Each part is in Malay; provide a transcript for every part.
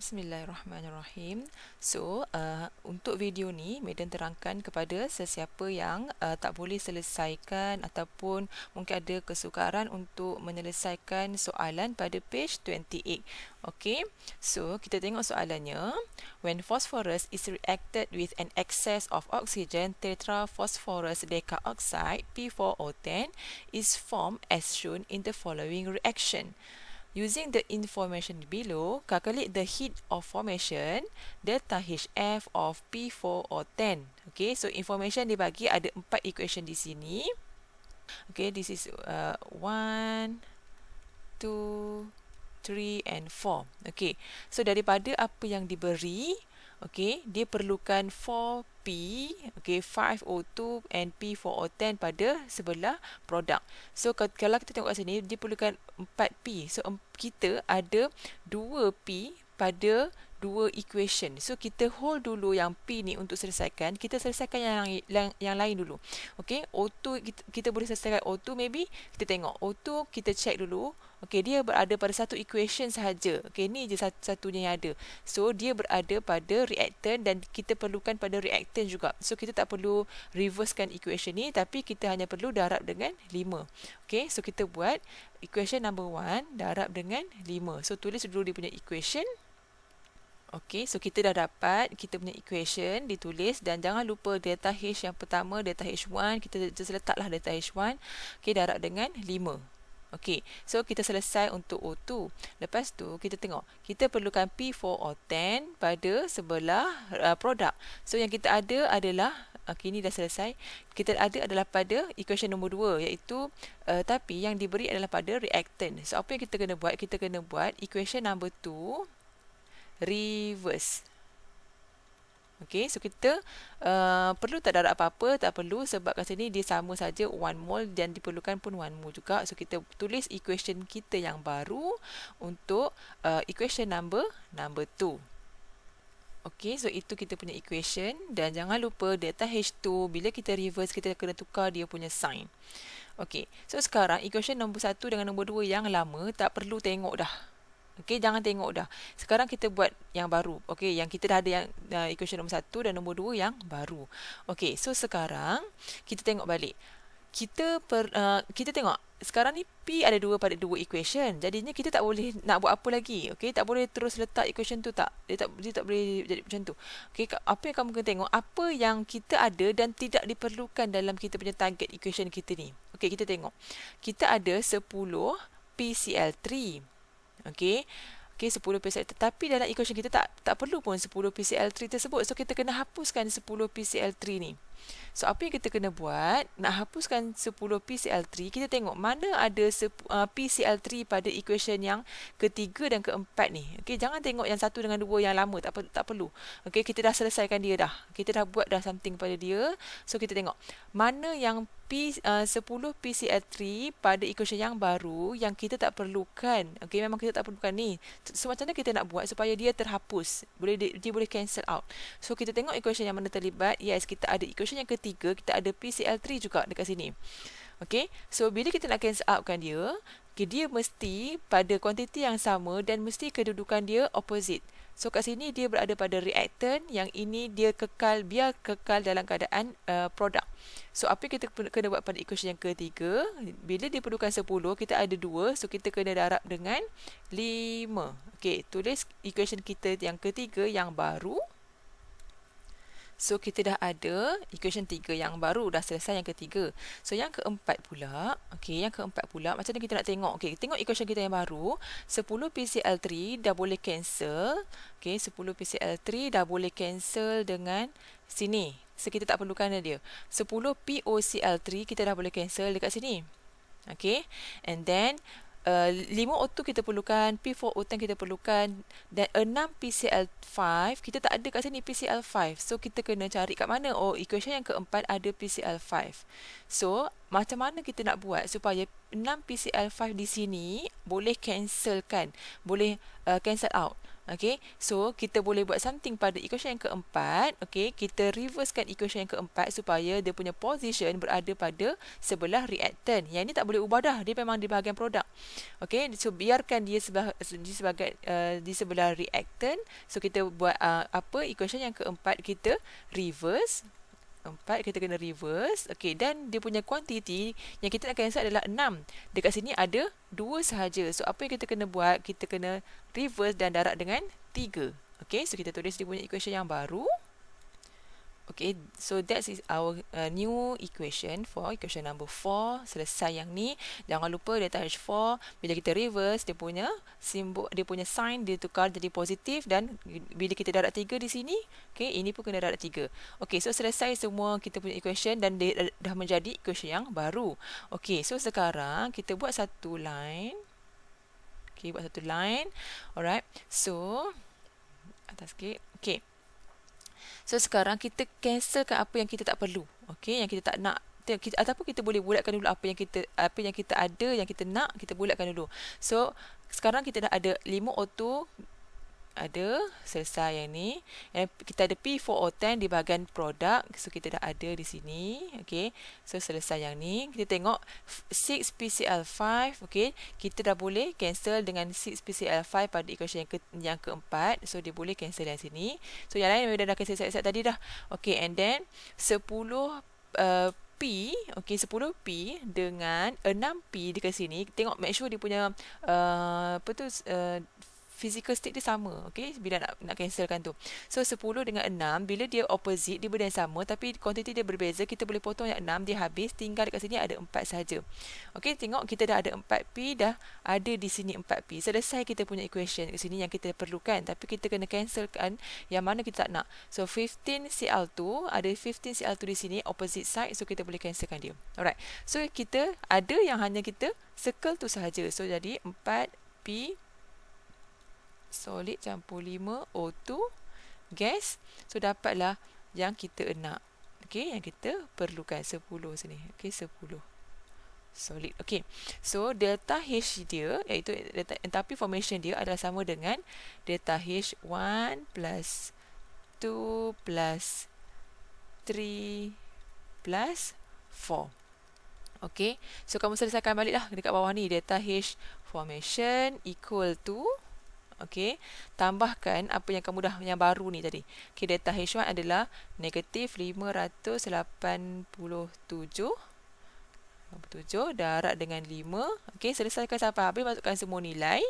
Bismillahirrahmanirrahim. Untuk video ni, Medan terangkan kepada sesiapa yang tak boleh selesaikan ataupun mungkin ada kesukaran untuk menyelesaikan soalan pada page 28. Okay, so kita tengok soalannya. When phosphorus is reacted with an excess of oxygen, tetraphosphorus decaoxide P4O10 is formed as shown in the following reaction. Using the information below, calculate the heat of formation delta HF of P4O10. Okay, so information dibagi ada 4 equation di sini. Okay, this is 1, 2, 3 and 4. Okay, so daripada apa yang diberi, okay, dia perlukan 4P, okay, 5O2 and P4O10 pada sebelah produk. So kalau kita tengok kat sini, dia perlukan 4P. So kita ada 2P pada 2 equation. So kita hold dulu yang P ni untuk selesaikan. Kita selesaikan yang lain dulu. Okay, O2 kita boleh selesaikan O2 maybe. Kita tengok O2, kita check dulu. Okay, dia berada pada satu equation sahaja. Okay, ni je satunya yang ada. So dia berada pada reactant dan kita perlukan pada reactant juga. So kita tak perlu reversekan equation ni, tapi kita hanya perlu darab dengan 5. Okay, so kita buat equation number 1 darab dengan 5. So tulis dulu dia punya equation. Okay, so kita dah dapat kita punya equation ditulis, dan jangan lupa delta H yang pertama, delta H1, kita just letaklah delta H1. Okay, darab dengan 5. Okay, so kita selesai untuk O2. Lepas tu kita tengok, kita perlukan P4O10 pada sebelah produk. So yang kita ada adalah, okay, ni dah selesai. Kita ada adalah pada equation nombor 2, iaitu tapi yang diberi adalah pada reactant. So apa yang kita kena buat? Kita kena buat equation number 2 reverse. Okay, so kita perlu tak darab apa-apa? Tak perlu, sebab kat sini dia sama saja 1 mol dan diperlukan pun 1 mol juga. So kita tulis equation kita yang baru untuk equation number 2. Okay, so itu kita punya equation, dan jangan lupa delta H2 bila kita reverse kita kena tukar dia punya sign. Okay, so sekarang equation nombor 1 dengan nombor 2 yang lama tak perlu tengok dah. Okay, jangan tengok dah. Sekarang kita buat yang baru. Okay, yang kita dah ada yang equation nombor 1 dan nombor 2 yang baru. Okay, so sekarang kita tengok balik. Kita tengok sekarang ni P ada 2 pada 2 equation. Jadinya kita tak boleh nak buat apa lagi. Okay, tak boleh terus letak equation tu tak. Dia tak boleh jadi macam tu. Okay, apa yang kamu kena tengok, apa yang kita ada dan tidak diperlukan dalam kita punya target equation kita ni. Okay, kita tengok. Kita ada 10 PCl3. Okay, 10 PCl3, tapi dalam equation kita tak perlu pun 10 PCl3 tersebut. So kita kena hapuskan 10 PCl3 ni. So apa yang kita kena buat, nak hapuskan 10 PCl3, kita tengok mana ada PCl3 pada equation yang ketiga dan keempat ni. Okay, jangan tengok yang 1 dengan 2 yang lama, tak perlu. Okay, kita dah selesaikan dia dah. Kita dah buat dah something pada dia. So kita tengok mana yang 10 PCl3 pada equation yang baru yang kita tak perlukan. Okay, memang kita tak perlukan ni. So macam mana kita nak buat supaya dia terhapus? Dia boleh cancel out. So kita tengok equation yang mana terlibat. Yes, kita ada equation yang ketiga, kita ada PCl3 juga dekat sini. Okay, so bila kita nak cancel outkan dia, okay, dia mesti pada kuantiti yang sama dan mesti kedudukan dia opposite. So kat sini dia berada pada reactant, yang ini dia biar kekal dalam keadaan produk. So apa yang kita kena buat pada equation yang ketiga, bila dia perlukan 10, kita ada 2, so kita kena darab dengan 5. Okay, tulis equation kita yang ketiga yang baru. So kita dah ada equation 3 yang baru, dah selesai yang ketiga. So yang keempat pula, okay, macam mana kita nak tengok? Okay, tengok equation kita yang baru. 10 PCl3 dah boleh cancel. Okay, 10 PCl3 dah boleh cancel dengan sini. So kita tak perlukan dia. 10 POCl3 kita dah boleh cancel dekat sini. Okay, and then 5O2 kita perlukan, P4O10 kita perlukan, dan 6 PCl5 kita tak ada kat sini PCl5. So kita kena cari kat mana? Oh, equation yang keempat ada PCl5. So macam mana kita nak buat supaya 6 PCl5 di sini boleh cancelkan, boleh cancel out? Okay, so kita boleh buat something pada equation yang keempat. Okay, kita reversekan equation yang keempat supaya dia punya position berada pada sebelah reactant. Yang ini tak boleh ubah dah, dia memang di bahagian produk. Okay, so biarkan dia di sebelah reactant. So kita buat equation yang keempat kita reverse. 4 kita kena reverse. Okey, dan dia punya quantity yang kita nak cancel adalah 6. Dekat sini ada 2 sahaja. So apa yang kita kena buat? Kita kena reverse dan darab dengan 3. Okey, so kita tulis dia punya equation yang baru. Okay, so that is our new equation for equation number 4. Selesai yang ni. Jangan lupa delta H4 bila kita reverse dia punya simbol, dia punya sign dia tukar jadi positif, dan bila kita darab 3 di sini, okay, ini pun kena darab 3. Okay, so selesai semua kita punya equation dan dia dah menjadi equation yang baru. Okay, so sekarang kita buat satu line. Okay, buat satu line. Alright, so atas sikit. Okay. So sekarang kita cancelkan apa yang kita tak perlu. Okey, yang kita tak nak, ataupun kita boleh bulatkan dulu apa yang kita ada, yang kita nak, kita bulatkan dulu. So sekarang kita dah ada 5 auto, ada selesai yang ni. And kita ada P4O10 di bahagian produk. So kita dah ada di sini. Okey. So selesai yang ni. Kita tengok 6PCl5. Okey. Kita dah boleh cancel dengan 6PCl5 pada equation yang keempat. So dia boleh cancel yang sini. So yang lain dah cancel set tadi dah. Okey, and then 10 P, okey, 10P dengan 6P dekat sini. Tengok, make sure dia punya physical state dia sama. Okay, bila nak cancelkan tu. So 10 dengan 6, bila dia opposite, dia benda yang sama tapi quantity dia berbeza, kita boleh potong yang 6, dia habis, tinggal dekat sini ada 4 sahaja. Okay, tengok kita dah ada 4P, dah ada di sini 4P. Selesai kita punya equation kat sini yang kita perlukan, tapi kita kena cancelkan yang mana kita tak nak. So 15Cl2, ada 15Cl2 di sini opposite side, so kita boleh cancelkan dia. Alright, so kita ada yang hanya kita circle tu sahaja. So jadi 4P solid campur 5 O2 gas. So dapatlah yang kita nak. Okey, yang kita perlukan 10 sini. Okey, 10 solid. Okey. So delta H dia, iaitu delta enthalpy formation dia adalah sama dengan delta H1 plus 2 plus 3 plus 4. Okey. So kamu selesaikan baliklah dekat bawah ni. Delta H formation equal to, okey, tambahkan apa yang kamu dah, yang baru ni tadi. Okey, delta H1 adalah negatif 587 darab dengan 5. Okey, selesaikan sampai habis, masukkan semua nilai.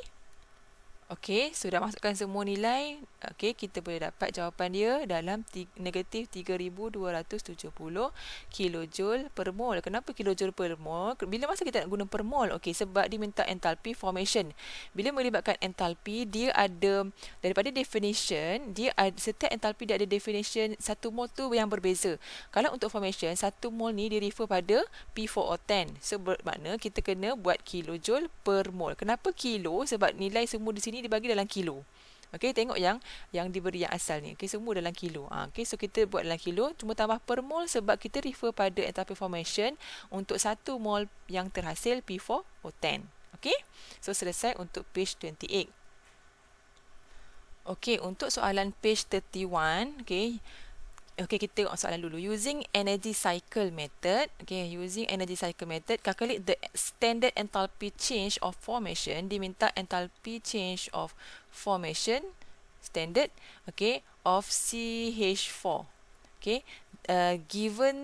Okey, sudah masukkan semua nilai. Okey, kita boleh dapat jawapan dia dalam negatif 3270 kilojoule per mol. Kenapa kilojoule per mol? Bila masa kita nak guna per mol? Okey, sebab dia minta enthalpy formation. Bila melibatkan enthalpy, dia ada, daripada definition, dia ada, setiap enthalpy dia ada definition 1 mol tu yang berbeza. Kalau untuk formation, 1 mol ni dia refer pada P4O10. So bermakna kita kena buat kilojoule per mol. Kenapa kilo? Sebab nilai semua di sini dibagi dalam kilo. Okey, tengok yang diberi yang asal ni. Okey, semua dalam kilo. Okey, so kita buat dalam kilo, cuma tambah per mol sebab kita refer pada enthalpy formation untuk 1 mol yang terhasil P4O10. Okey, so selesai untuk page 28. Okey, untuk soalan page 31, okey. Okey, kita tengok soalan dulu. Using energy cycle method, okay, using energy cycle method, calculate the standard enthalpy change of formation. Diminta enthalpy change of formation standard, okay, of CH4. Okay, given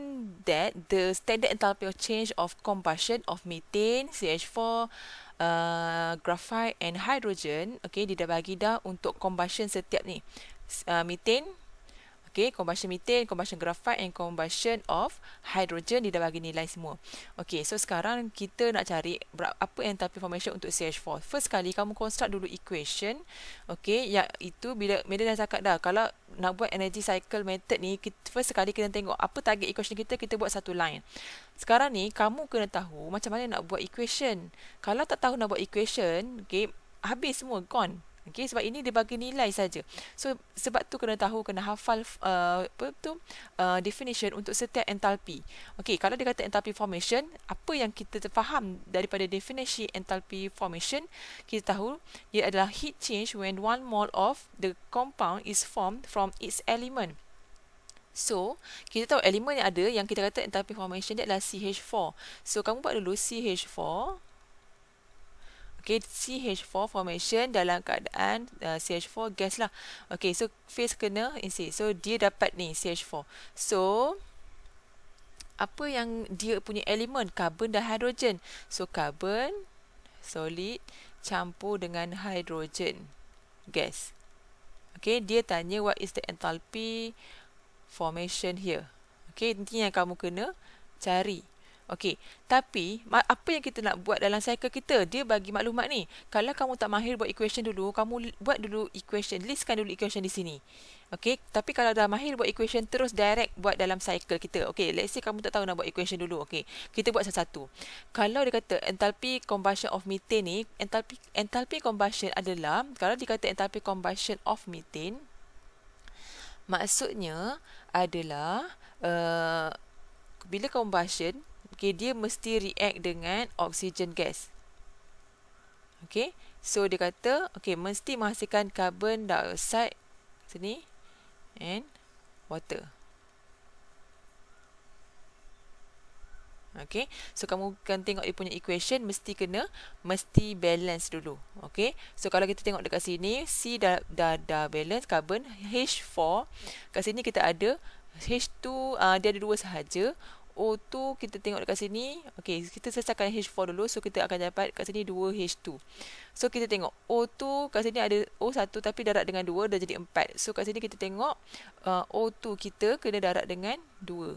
that the standard enthalpy of change of combustion of methane, CH4, graphite and hydrogen, okay, dia dah bagi dah untuk combustion setiap ni. Methane, okay, combustion methane, combustion graphite and combustion of hydrogen, dia dah bagi nilai semua. Okay, so sekarang kita nak cari apa enthalpy formation untuk CH4. First kali kamu construct dulu equation. Okay, iaitu bila dah cakap dah, kalau nak buat energy cycle method ni, first sekali kena tengok apa target equation kita buat satu line. Sekarang ni kamu kena tahu macam mana nak buat equation. Kalau tak tahu nak buat equation, okay, habis semua, gone. Okey, sebab ini dia bagi nilai saja. So sebab tu kena tahu, kena hafal definition untuk setiap entalpi. Okey, kalau dia kata enthalpy formation, apa yang kita faham daripada definisi enthalpy formation, kita tahu dia adalah heat change when 1 mole of the compound is formed from its element. So, kita tahu elemen yang ada yang kita kata enthalpy formation dia adalah CH4. So, kamu buat dulu CH4. Okay, CH4 formation dalam keadaan CH4 gas lah. Okay, so phase kena isi. So, dia dapat ni CH4. So, apa yang dia punya elemen? Karbon dan hidrogen. So, karbon, solid, campur dengan hidrogen, gas. Okay, dia tanya what is the enthalpy formation here. Okay, ini yang kamu kena cari. Okey, tapi apa yang kita nak buat dalam cycle kita? Dia bagi maklumat ni. Kalau kamu tak mahir buat equation dulu, kamu buat dulu equation, listkan dulu equation di sini. Okey, tapi kalau dah mahir buat equation, terus direct buat dalam cycle kita. Okey, let's say kamu tak tahu nak buat equation dulu. Okey, kita buat satu-satu. Kalau dia kata enthalpy combustion of methane ni, enthalpy combustion adalah, kalau dia kata enthalpy combustion of methane, maksudnya adalah bila combustion, okay, dia mesti react dengan oksigen gas. Okay, so dia kata, okay, mesti menghasilkan carbon dioxide sini and water. Okay, so kamu kan tengok dia punya equation mesti balance dulu. Okay, so kalau kita tengok dekat sini, C dah balance carbon, H4, kat sini kita ada H2, dia ada dua sahaja. O2 kita tengok dekat sini. Okey, kita selesaikan H4 dulu. So kita akan dapat kat sini 2H2. So kita tengok O2 kat sini ada O1 tapi darat dengan 2 dah jadi 4. So kat sini kita tengok O2 kita kena darat dengan 2.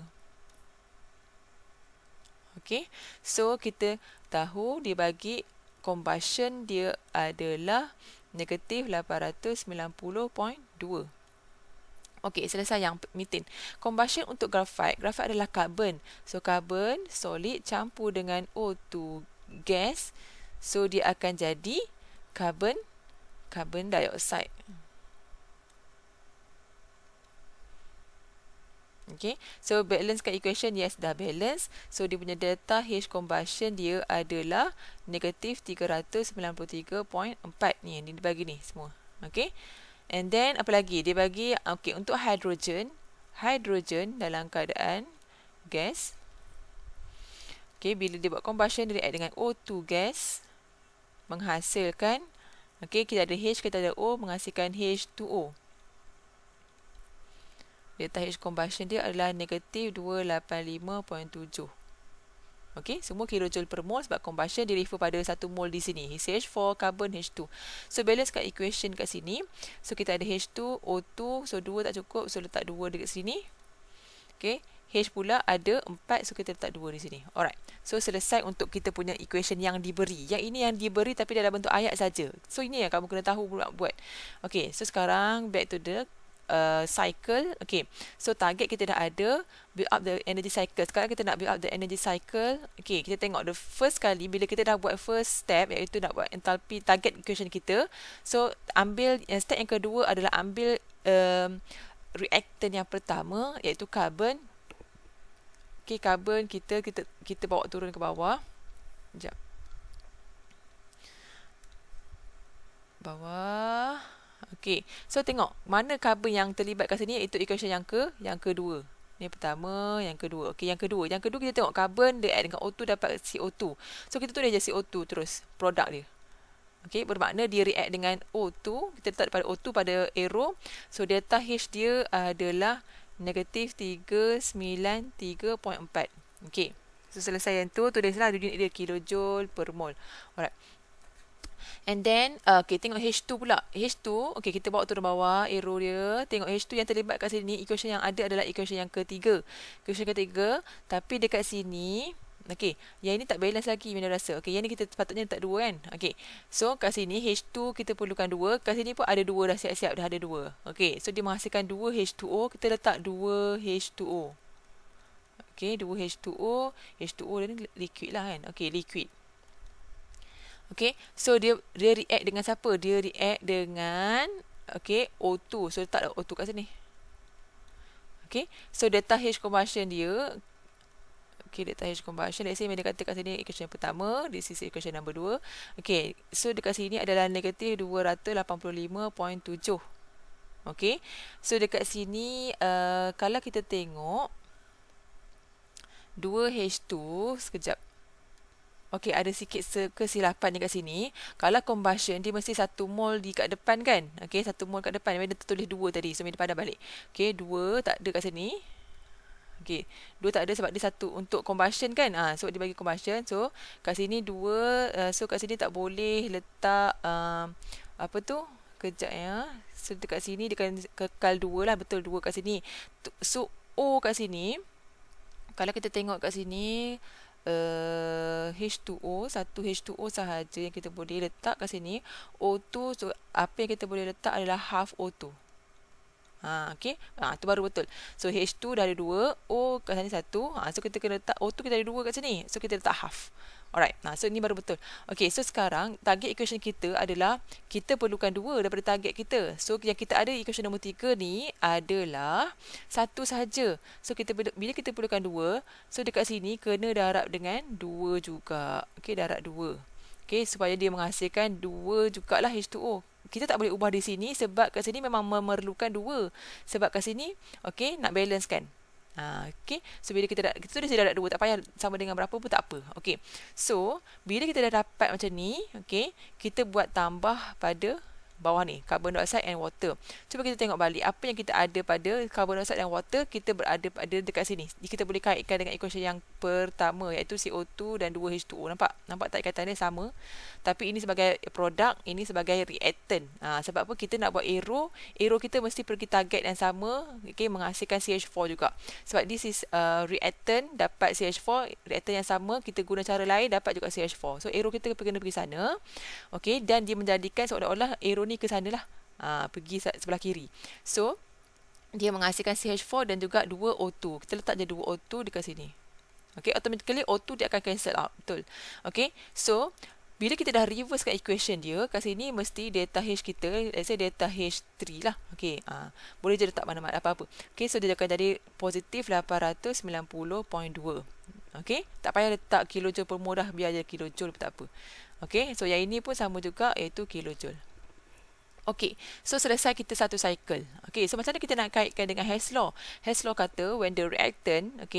Okey. So kita tahu dia bagi combustion dia adalah negatif 890.2. Okey, selesai yang methane. Combustion untuk graphite. Graphite adalah karbon. So, karbon solid campur dengan O2 gas. So, dia akan jadi carbon dioxide. Okay, so balance kat equation, yes, dah balance. So, dia punya delta H combustion dia adalah negatif 393.4. Ni, dia bagi ni semua. Okay. And then, apa lagi? Dia bagi, okay, untuk hidrogen dalam keadaan gas. Okay, bila dia buat combustion, dia react dengan O2 gas, menghasilkan, okay, kita ada H, kita ada O, menghasilkan H2O. Delta H combustion dia adalah negatif 285.7. Okey, semua kilojoule per mol sebab combustion dia refer pada 1 mol di sini. CH4, carbon, H2. So, balance kat equation kat sini. So, kita ada H2, O2. So, 2 tak cukup. So, letak 2 dekat sini. Okey, H pula ada 4. So, kita letak 2 di sini. Alright. So, selesai untuk kita punya equation yang diberi. Yang ini yang diberi tapi dalam bentuk ayat saja. So, ini yang kamu kena tahu buat. Okey, so sekarang back to the cycle. Okay, so target kita dah ada, build up the energy cycle. Sekarang kita nak build up the energy cycle. Okay, kita tengok the first kali bila kita dah buat first step, iaitu nak buat enthalpy target equation kita. So ambil step yang kedua adalah ambil reactant yang pertama, iaitu carbon. Okay, carbon kita bawa turun ke bawah. Sekejap. Bawah. Okey, so tengok mana karbon yang terlibat kat sini, iaitu equation yang kedua. Yang pertama, yang kedua. Okey, yang kedua kita tengok karbon dia add dengan O2 dapat CO2. So kita tulis je CO2 terus produk dia. Okey, bermakna dia react dengan O2, kita letak pada O2 pada arrow. So delta H dia adalah negatif 393.4. Okey. So selesai yang tu, tulislah unit dia kilojoule per mol. Alright. And then, okay, tengok H2 pula. H2, okay, kita bawa turun bawah, arrow dia. Tengok H2 yang terlibat kat sini, equation yang ada adalah equation yang ketiga. Equation ketiga, tapi dekat sini, okay, yang ini tak balance lagi, mana rasa. Okay, yang ni kita sepatutnya letak 2 kan. Okay, so kat sini H2 kita perlukan 2. Kat sini pun ada 2 dah siap-siap, dah ada 2. Okay, so dia menghasilkan 2 H2O, kita letak 2 H2O. Okay, 2 H2O. H2O ni liquid lah kan. Okay, liquid. Okay, so dia react dengan siapa? Dia react dengan O2. So letak O2 kat sini. Okay, so delta H combustion dia, delta H combustion, let's say dia kata kat sini equation yang pertama, this is equation number 2. Okay, so dekat sini adalah negatif 285.7. Okay, so dekat sini kalau kita tengok 2H2, sekejap. Okey, ada sikit kesilapan dekat sini. Kalau combustion, dia mesti 1 mol di kat depan kan? Okey, 1 mol kat depan. Dia tertulis 2 tadi. So, dia pandang balik. Okey, 2 tak ada kat sini. Okey, 2 tak ada sebab dia 1 untuk combustion kan? Sebab dia bagi combustion. So, kat sini 2. So, kat sini tak boleh letak apa tu? Kejap ya. So, dekat sini dia akan kekal 2 lah. Betul, 2 kat sini. So, O kat sini, kalau kita tengok kat sini, H2O, satu H2O sahaja yang kita boleh letak kat sini. O2, so apa yang kita boleh letak adalah half O2. Okey. Tu baru betul. So H2 dah ada 2, O kat sini 1. So kita kena letak O2, kita ada 2 kat sini. So kita letak half. Alright. So ini baru betul. Okey, so sekarang target equation kita adalah kita perlukan 2 daripada target kita. So yang kita ada equation nombor 3 ni adalah 1 sahaja. So kita bila kita perlukan 2, so dekat sini kena darab dengan 2 juga. Okey, darab 2. Okey, supaya dia menghasilkan 2 jugalah H2O. Kita tak boleh ubah di sini sebab kat sini memang memerlukan 2. Sebab kat sini, okey, nak balance kan. Okey, so bila kita tulis dia darab 2, tak payah sama dengan berapa pun tak apa. Okey, so bila kita dah dapat macam ni, okey, kita buat tambah pada bawah ni, carbon dioxide and water. Cuba kita tengok balik apa yang kita ada pada carbon dioxide dan water, kita berada pada dekat sini. Kita boleh kaitkan dengan equation yang pertama, iaitu CO2 dan 2H2O. Nampak tak ikatan dia sama? Tapi ini sebagai produk, ini sebagai reactant. Sebab apa? Kita nak buat arrow kita mesti pergi target yang sama, okay, menghasilkan CH4 juga. Sebab this is reactant, dapat CH4, reactant yang sama, kita guna cara lain, dapat juga CH4. So arrow kita kena pergi sana. Okay, dan dia menjadikan seolah-olah arrow ni ke sana lah, pergi sebelah kiri. So dia menghasilkan CH4 dan juga 2O2. Kita letak je 2O2 dekat sini. Okay, automatically O2 dia akan cancel out. Betul. Okay, so bila kita dah reversekan equation dia, kat sini mesti delta H kita, let's say delta H3 lah. Okay, boleh je letak mana-mana apa-apa. Okay, so dia akan jadi positif 890.2. Okay, tak payah letak kilojoule per mol dah, biar je kilojoule pun tak apa. Okay, so yang ini pun sama juga, iaitu kilojoule. Okay, so selesai kita satu cycle. Okay, so macam mana kita nak kaitkan dengan Hess law? Hess law kata when the reactant are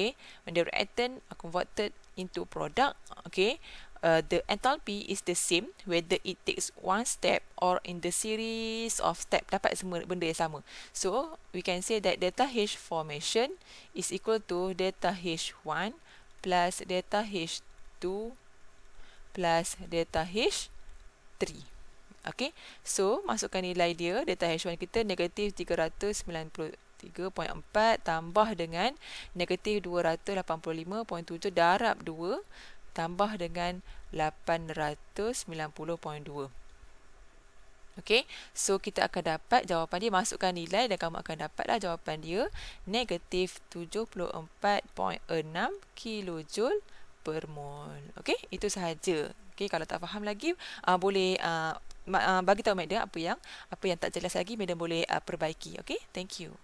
converted into product, okay, the enthalpy is the same whether it takes one step or in the series of step. Dapat semua benda yang sama. So we can say that delta H formation is equal to delta H1 plus delta H2 plus delta H3. Okay, so masukkan nilai dia, delta H1 kita negatif 393.4 tambah dengan negatif 285.7 darab 2 tambah dengan 890.2. Okay, so kita akan dapat jawapan dia, masukkan nilai dan kamu akan dapatlah jawapan dia, negatif 74.6 kilojoule per mol. Okay, itu sahaja. Okay, kalau tak faham lagi, boleh bagi tahu Madam apa yang tak jelas lagi, Madam boleh perbaiki. Okay, thank you.